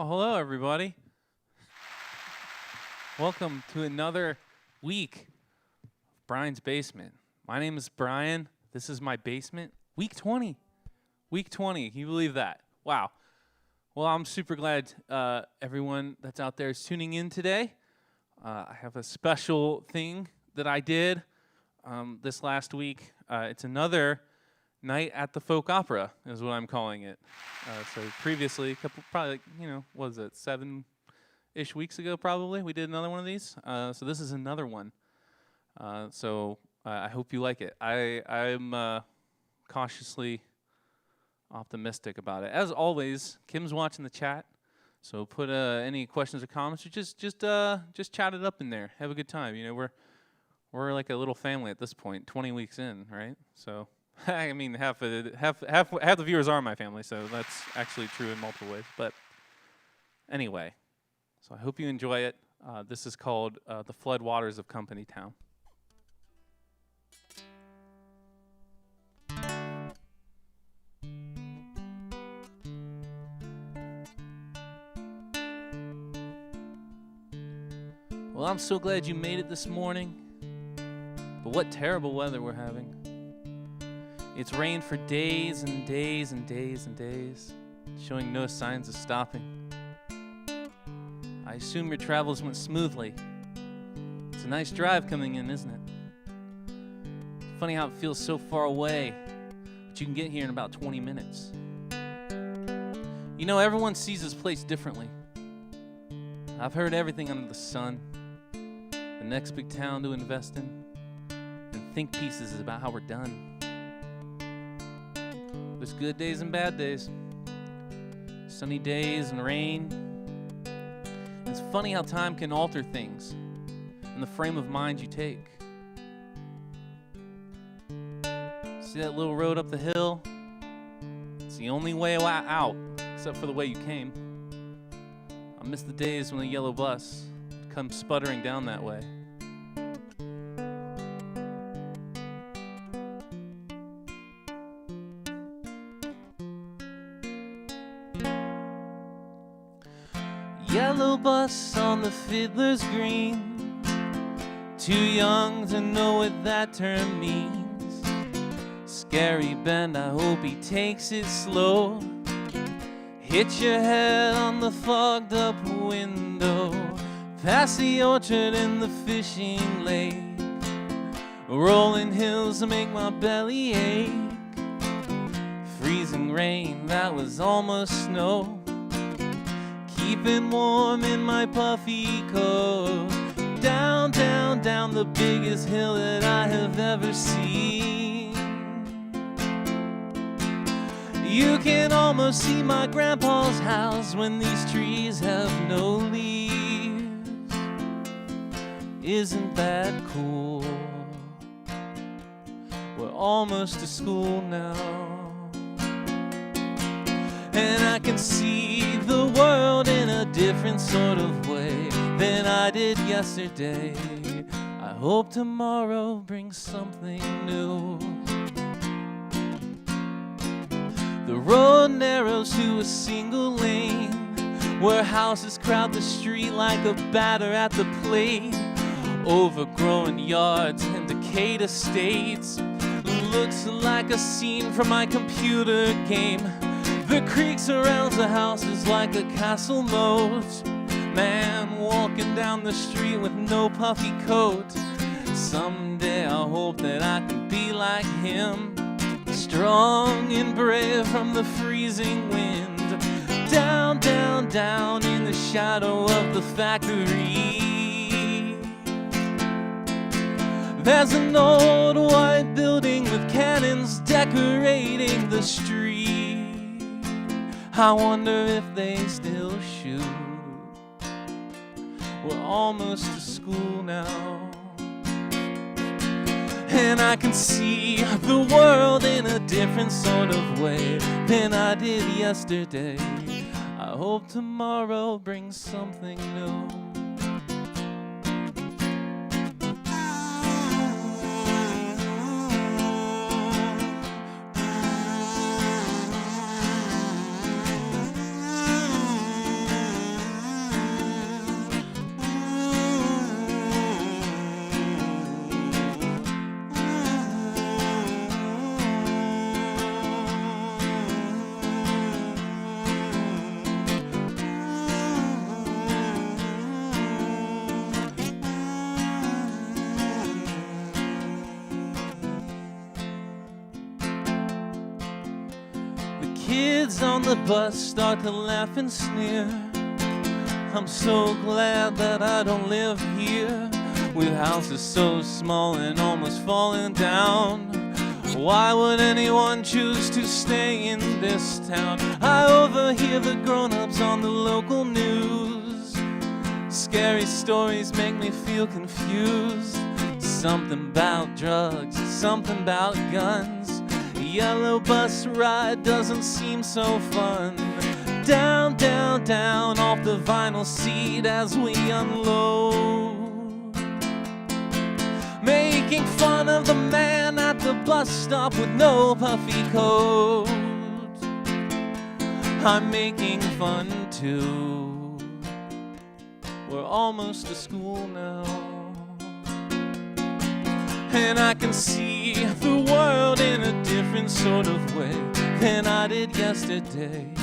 Hello, everybody. Welcome to another week of Brian's Basement. My name is Brian. This is my basement. Week 20. Week 20. Can you believe that? Wow. Well, I'm super glad everyone that's out there is tuning in today. I have a special thing that I did this last week. It's another night at the folk opera is what I'm calling it. So previously, probably, what was it, 7-ish weeks ago probably, we did another one of these. So this is another one. So I hope you like it. I'm cautiously optimistic about it. As always, Kim's watching the chat, so put any questions or comments, or just chat it up in there. Have a good time. We're like a little family at this point, 20 weeks in, right? So. I mean, half the viewers are my family, so that's actually true in multiple ways. But anyway, so I hope you enjoy it. This is called The Floodwaters of Company Town. Well, I'm so glad you made it this morning. But what terrible weather we're having. It's rained for days and days and days and days, showing no signs of stopping. I assume your travels went smoothly. It's a nice drive coming in, isn't it? It's funny how it feels so far away, but you can get here in about 20 minutes. Everyone sees this place differently. I've heard everything under the sun. The next big town to invest in, and think pieces about how we're done. There's good days and bad days, sunny days and rain. It's funny how time can alter things and the frame of mind you take. See that little road up the hill? It's the only way out, except for the way you came. I miss the days when the yellow bus would come sputtering down that way. Yellow bus on the Fiddler's Green. Too young to know what that term means. Scary bend, I hope he takes it slow. Hit your head on the fogged up window. Past the orchard and the fishing lake. Rolling hills make my belly ache. Freezing rain, that was almost snow. Keeping warm in my puffy coat. Down, down, down the biggest hill that I have ever seen. You can almost see my grandpa's house when these trees have no leaves. Isn't that cool? We're almost to school now. And I can see the world in a different sort of way than I did yesterday. I hope tomorrow brings something new. The road narrows to a single lane, where houses crowd the street like a batter at the plate. Overgrown yards and decayed estates. Looks like a scene from my computer game. The creek surrounds the houses like a castle moat. Man walking down the street with no puffy coat. Someday I hope that I can be like him, strong and brave from the freezing wind. Down, down, down in the shadow of the factory. There's an old white building with cannons decorating the street. I wonder if they still shoot. We're almost to school now. And I can see the world in a different sort of way than I did yesterday. I hope tomorrow brings something new. kids on the bus start to laugh and sneer. I'm so glad that I don't live here, with houses so small and almost falling down. Why would anyone choose to stay in this town? I overhear the grown-ups on the local news. Scary stories make me feel confused. Something about drugs, something about guns. A yellow bus ride doesn't seem so fun. Down, down, down off the vinyl seat as we unload, making fun of the man at the bus stop with no puffy coat. I'm making fun too. We're almost to school now, and I can see the world in a different sort of way than I did yesterday.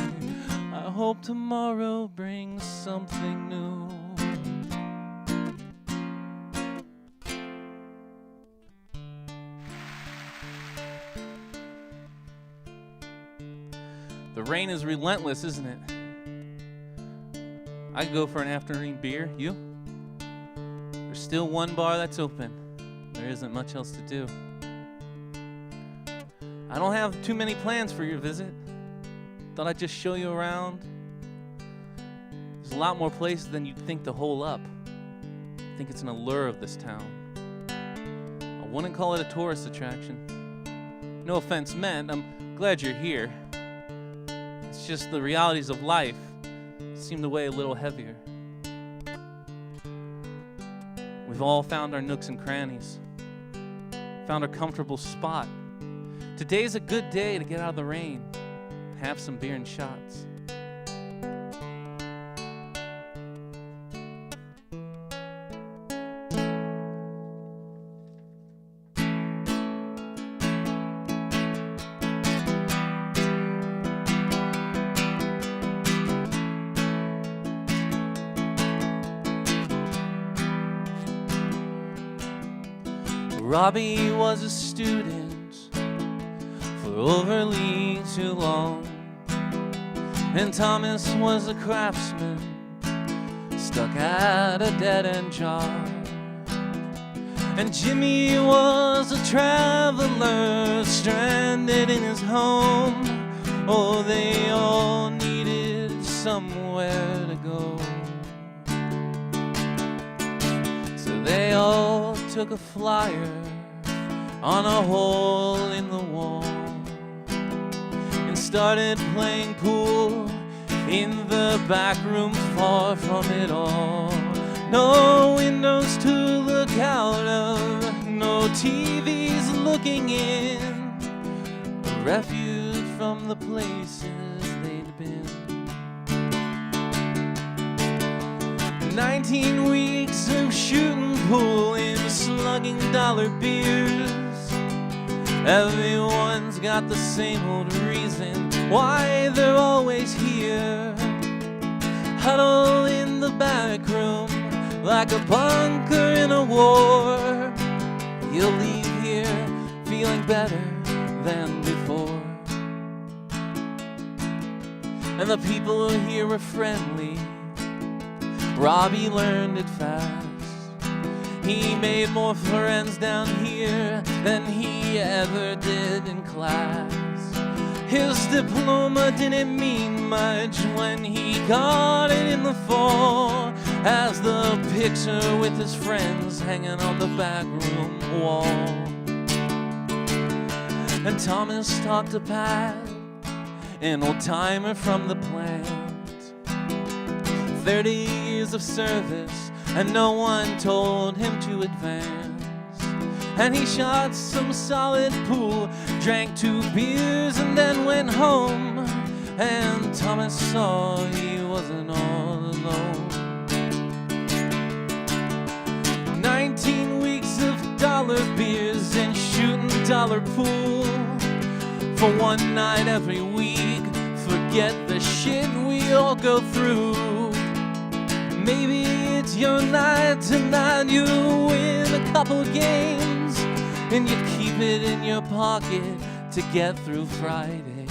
I hope tomorrow brings something new. The rain is relentless, isn't it? I could go for an afternoon beer. You? There's still one bar that's open. There isn't much else to do. I don't have too many plans for your visit. Thought I'd just show you around. There's a lot more places than you'd think to hole up. I think it's an allure of this town. I wouldn't call it a tourist attraction. No offense meant, I'm glad you're here. It's just the realities of life seem to weigh a little heavier. We've all found our nooks and crannies, found our comfortable spot. Today's a good day to get out of the rain, have some beer and shots. Robbie was a student for overly too long, and Thomas was a craftsman stuck at a dead-end job, and Jimmy was a traveler stranded in his home. Oh, they all needed somewhere to go, so they all took a flyer on a hole in the wall and started playing pool in the back room far from it all. No windows to look out of, no TVs looking in, a refuge from the places they'd been. 19 weeks of shooting pool and slugging dollar beers. Everyone's got the same old reason why they're always here. Huddle in the back room like a bunker in a war. You'll leave here feeling better than before. And the people here are friendly. Robbie learned it fast. He made more friends down here than he ever did in class. His diploma didn't mean much when he got it in the fall, as the picture with his friends hanging on the back room wall. And Thomas talked to Pat, an old timer from the plant. 30 years of service, and no one told him to advance. And he shot some solid pool, drank 2 beers, and then went home. And Thomas saw he wasn't all alone. 19 weeks of dollar beers and shooting dollar pool for one night every week. Forget the shit we all go through. Maybe it's your night tonight. You win a couple games and you keep it in your pocket to get through Friday.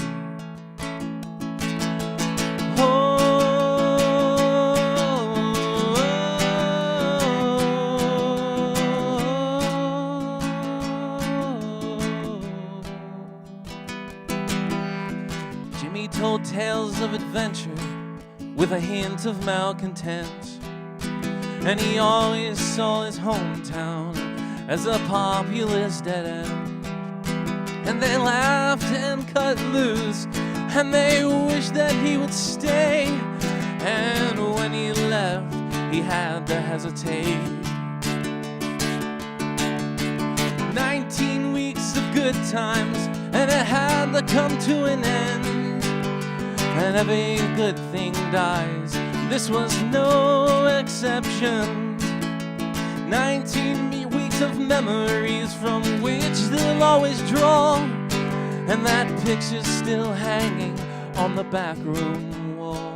of adventure with a hint of malcontent. And he always saw his hometown as a populous dead end. And they laughed and cut loose, and they wished that he would stay. And when he left, he had to hesitate. 19 weeks of good times, and it had to come to an end. And every good thing dies, this was no exception. 19 weeks of memories from which they'll always draw, and that picture's still hanging on the back room wall.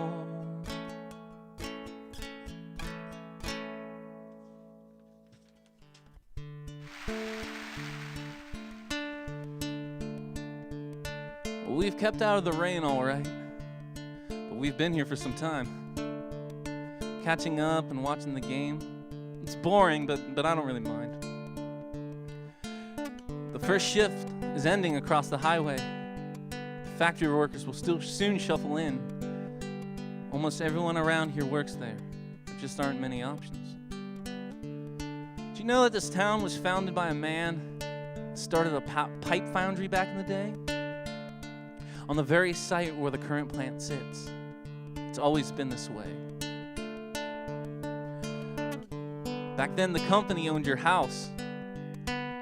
We've kept out of the rain all right, but we've been here for some time. Catching up and watching the game. It's boring, but I don't really mind. The first shift is ending across the highway. Factory workers will still soon shuffle in. Almost everyone around here works there. There just aren't many options. Do you know that this town was founded by a man who started a pipe foundry back in the day? On the very site where the current plant sits. It's always been this way. Back then, the company owned your house,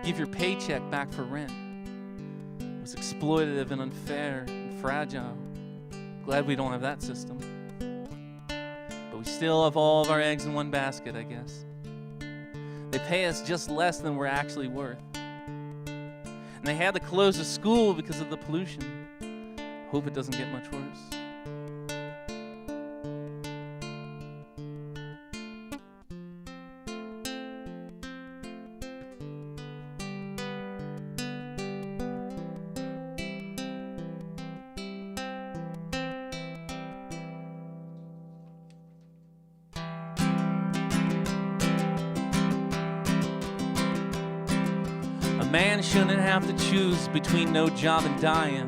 give your paycheck back for rent. It was exploitative and unfair and fragile. Glad we don't have that system. But we still have all of our eggs in one basket, I guess. They pay us just less than we're actually worth. And they had to close the school because of the pollution. Hope it doesn't get much worse. A man shouldn't have to choose between no job and dying.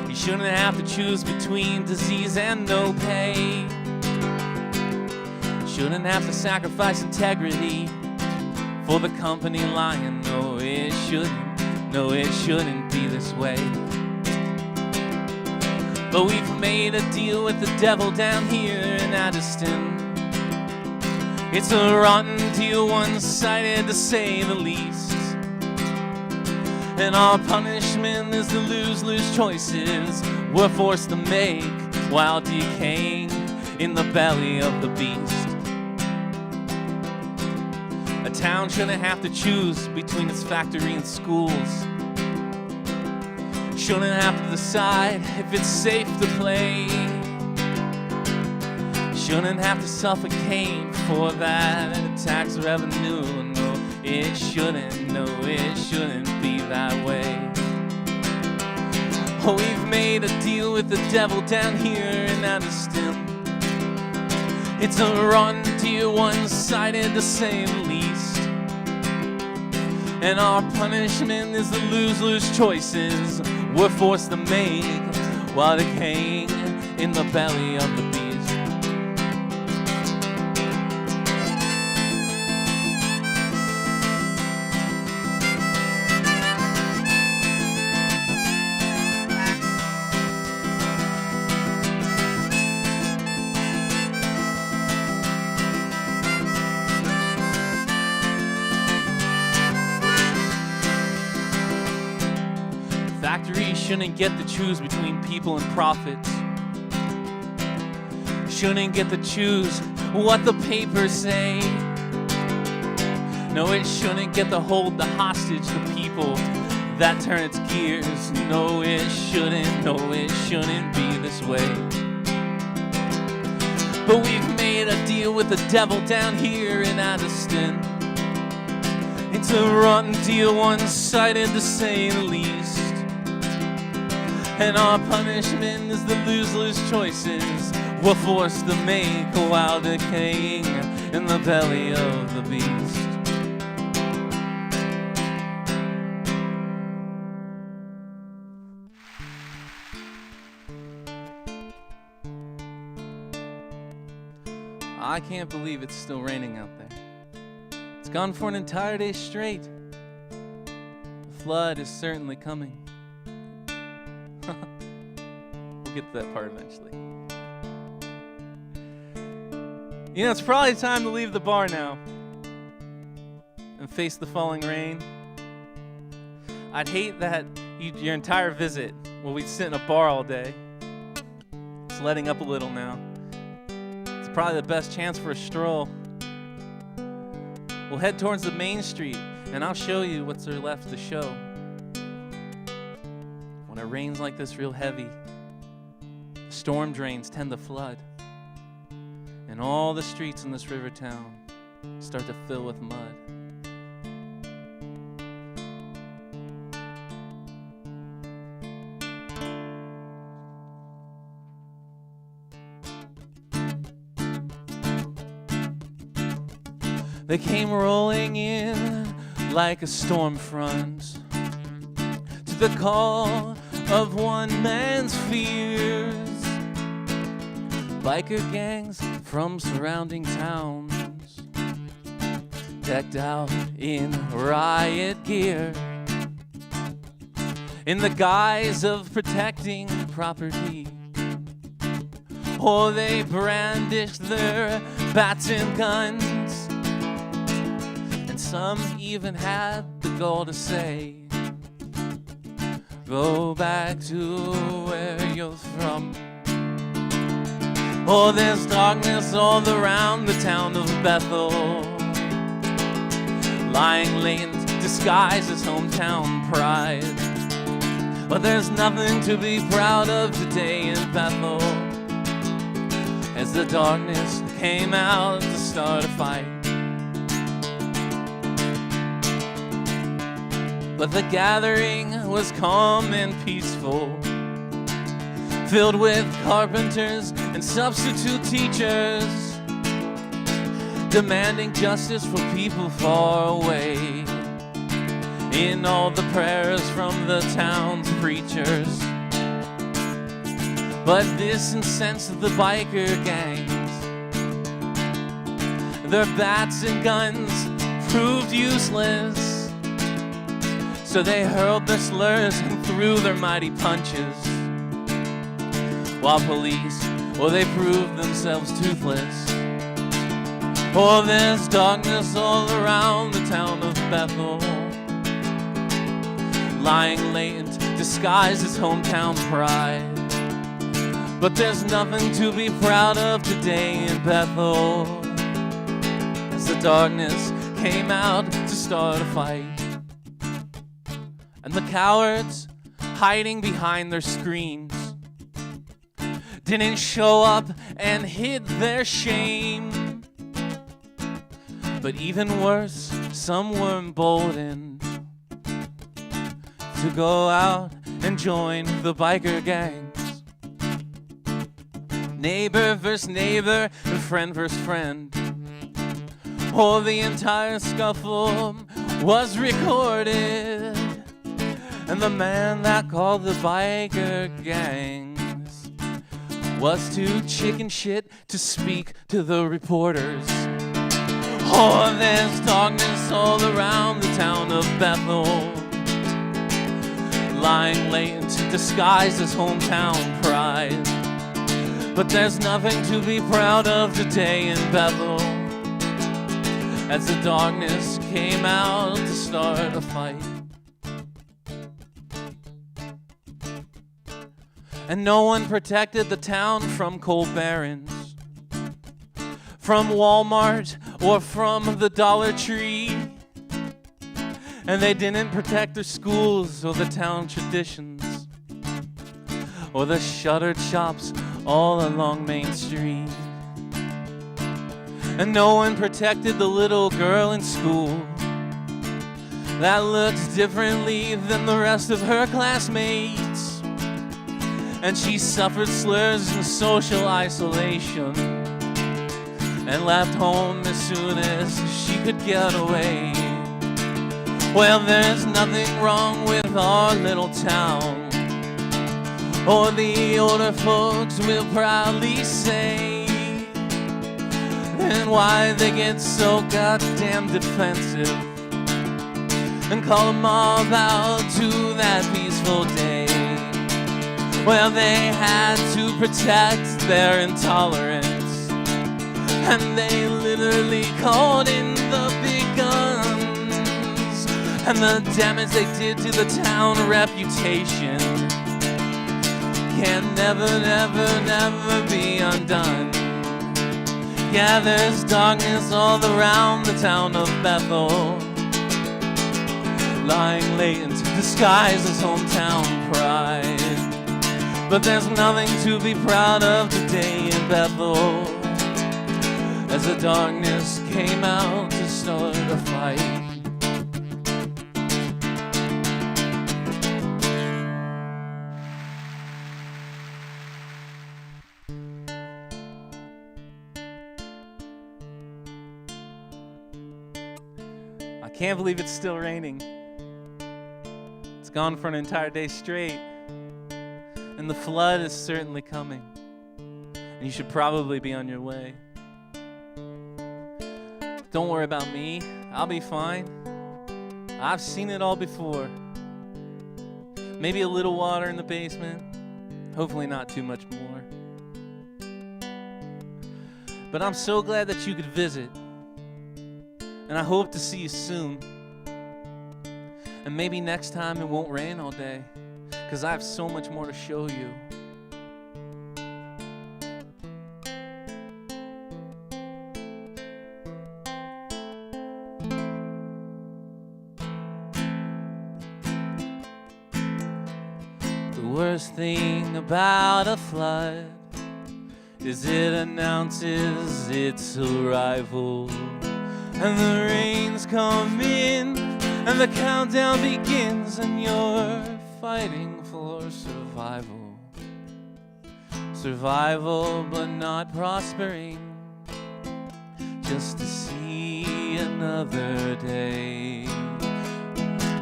He shouldn't have to choose between disease and no pay. Shouldn't have to sacrifice integrity for the company lying. No, it shouldn't. No, it shouldn't be this way. But we've made a deal with the devil down here in Addiston. It's a rotten deal, one-sided to say the least. And our punishment is the lose-lose choices we're forced to make while decaying in the belly of the beast. A town shouldn't have to choose between its factory and schools. Shouldn't have to decide if it's safe to play. Shouldn't have to suffocate for that tax revenue. No, it shouldn't. No, it shouldn't be that way. Oh, we've made a deal with the devil down here in Addiston. It's a rotten deal, one-sided to say the least. And our punishment is the lose-lose choices we're forced to make while decaying in the belly of the beast. Factories shouldn't get to choose between people and profits. Shouldn't get to choose what the papers say. No, it shouldn't get to hold the hostage to people that turn its gears. No, it shouldn't. No, it shouldn't be this way. But we've made a deal with the devil down here in Addiston. It's a rotten deal, one-sided to say the least. And our punishment is the lose-lose choices we're forced to make while decaying in the belly of the beast. I can't believe it's still raining out there. It's gone for an entire day straight. The flood is certainly coming. We'll get to that part eventually. You know, it's probably time to leave the bar now and face the falling rain. I'd hate that your entire visit will be sit in a bar all day. It's letting up a little now. It's probably the best chance for a stroll. We'll head towards the main street, and I'll show you what's there left to show. When it rains like this real heavy, the storm drains tend to flood, and all the streets in this river town start to fill with mud. They came rolling in like a storm front to the call of one man's fears. Biker gangs from surrounding towns, decked out in riot gear, in the guise of protecting property. Or they brandished their bats and guns. Some even had the gall to say, go back to where you're from. Oh, there's darkness all around the town of Bethel, lying latent, disguised as hometown pride. But there's nothing to be proud of today in Bethel, as the darkness came out to start a fight. But the gathering was calm and peaceful, filled with carpenters and substitute teachers, demanding justice for people far away, in all the prayers from the town's preachers. But this incensed the biker gangs. Their bats and guns proved useless, so they hurled their slurs and threw their mighty punches, while police, well, they proved themselves toothless. Oh, there's darkness all around the town of Bethel, lying latent, disguised as hometown pride. But there's nothing to be proud of today in Bethel, as the darkness came out to start a fight. And the cowards, hiding behind their screens, didn't show up and hid their shame. But even worse, some were emboldened to go out and join the biker gangs. Neighbor versus neighbor and friend versus friend. Oh, the entire scuffle was recorded. And the man that called the biker gangs was too chicken shit to speak to the reporters. Oh, there's darkness all around the town of Bethel, lying latent, disguised as hometown pride. But there's nothing to be proud of today in Bethel, as the darkness came out to start a fight. And no one protected the town from coal barons, from Walmart or from the Dollar Tree. And they didn't protect their schools or the town traditions, or the shuttered shops all along Main Street. And no one protected the little girl in school that looked differently than the rest of her classmates. And she suffered slurs and social isolation, and left home as soon as she could get away. Well, there's nothing wrong with our little town, or the older folks will proudly say and why they get so goddamn defensive and call them all out to that peaceful day where they had to protect their intolerance, and they literally called in the big guns, and the damage they did to the town reputation can never, never, never be undone. Yeah, there's darkness all around the town of Bethel, lying latent to disguise his hometown pride. But there's nothing to be proud of today in Bethel, as the darkness came out to start a fight. I can't believe it's still raining. It's gone for an entire day straight. And the flood is certainly coming. And you should probably be on your way. Don't worry about me. I'll be fine. I've seen it all before. Maybe a little water in the basement. Hopefully not too much more. But I'm so glad that you could visit. And I hope to see you soon. And maybe next time it won't rain all day, because I have so much more to show you. The worst thing about a flood is it announces its arrival. And the rains come in, and the countdown begins, and you're fighting for survival. Survival, but not prospering, just to see another day.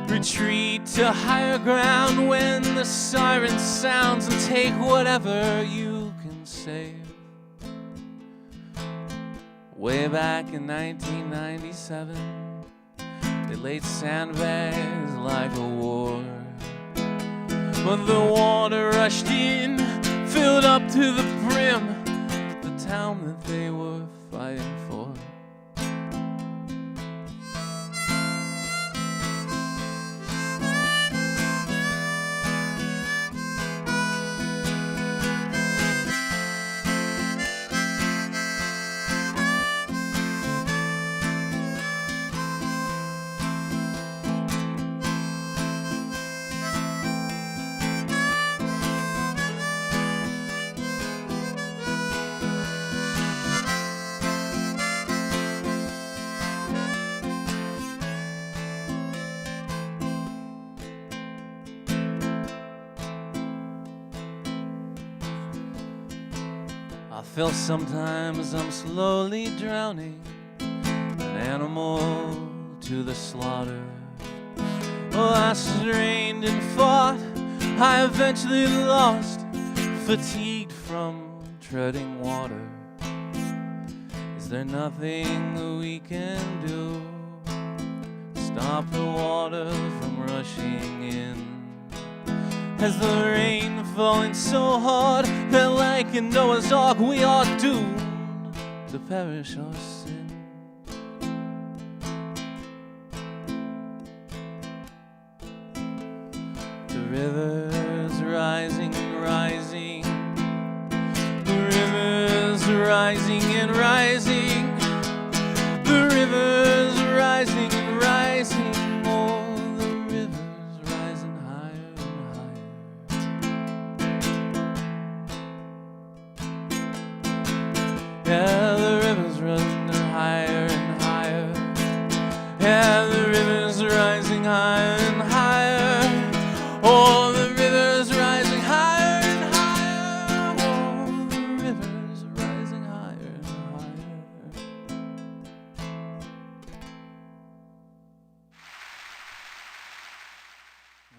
Retreat to higher ground when the siren sounds, and take whatever you can save. Way back in 1997, they laid sandbags like a war. But the water rushed in, filled up to the brim, the town that they were fighting for. I feel sometimes I'm slowly drowning, an animal to the slaughter. Oh, I strained and fought, I eventually lost, fatigued from treading water. Is there nothing we can do? Stop the water from rushing in. Has the rain fallen so hard that like in Noah's Ark we are doomed to perish our sin? The river's rising and rising, the river's rising and rising, the river's rising and rising. Yeah, the river's running higher and higher. Yeah, the river's rising higher and higher. Oh, the river's rising higher and higher. Oh, the river's rising higher and higher.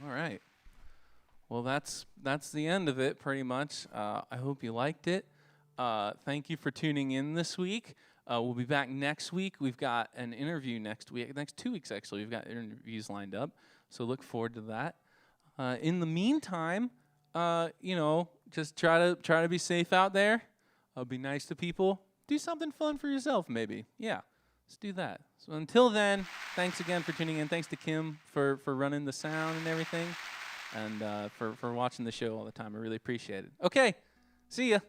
All right. Well, that's the end of it, pretty much. I hope you liked it. Thank you for tuning in this week. We'll be back next week. We've got an interview next week. Next 2 weeks, actually. We've got interviews lined up. So look forward to that. In the meantime, just try to be safe out there. Be nice to people. Do something fun for yourself, maybe. Yeah, let's do that. So until then, thanks again for tuning in. Thanks to Kim for running the sound and everything, and for watching the show all the time. I really appreciate it. Okay, see ya.